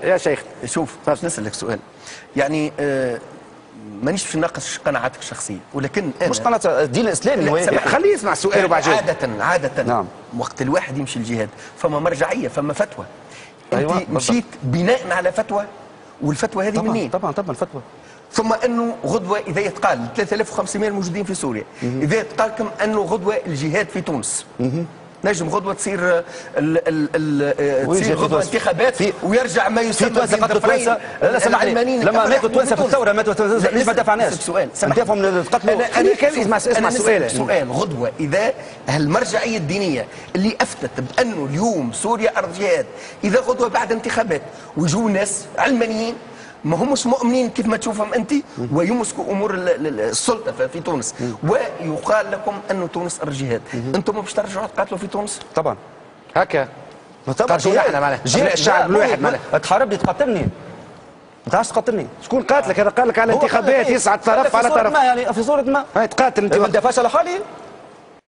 يا شيخ شوف باش نسألك سؤال، يعني مانيش باش نناقش قناعاتك الشخصيه، ولكن أنا مش قناة الدين الاسلامي، خليه يسمع السؤال وبعدين. عاده نعم. وقت الواحد يمشي الجهاد فما مرجعيه، فما فتوى. أيوة انت مشيت بناء على فتوى، والفتوى هذه منين؟ طبعا الفتوى. ثم انه غدوه اذا يتقال 3500 الموجودين في سوريا، اذا يتقال لكم انه غدوه الجهاد في تونس، نجم غدوه تصير تصير غدوه انتخابات ويرجع ما يسمى بالتوانسه. لا سامحني، لما ماتوا التوانسه في الثوره ماتوا التوانسه ليش ما دافعناش؟ سؤال دافعوا من القتل. انا اسمع سؤال غدوه اذا المرجعيه الدينيه اللي افتت بانه اليوم سوريا ارض جهاد، اذا غدوه بعد انتخابات ويجوا ناس علمانيين ما همش مؤمنين كيف ما تشوفهم انت ويمسكوا امور السلطه في تونس ويقال لكم انه تونس ارض جهاد، انتم باش ترجعوا تقاتلوا في تونس؟ طبعا هكا قاتلوا احنا معناها الشعب الواحد معناها تحاربني تقاتلني، ما تعرفش تقاتلني. شكون قاتلك؟ هذا قال لك على انتخابات يصعد طرف على طرف، يعني في صوره ما تقاتل انت ما ندافعش على حالي.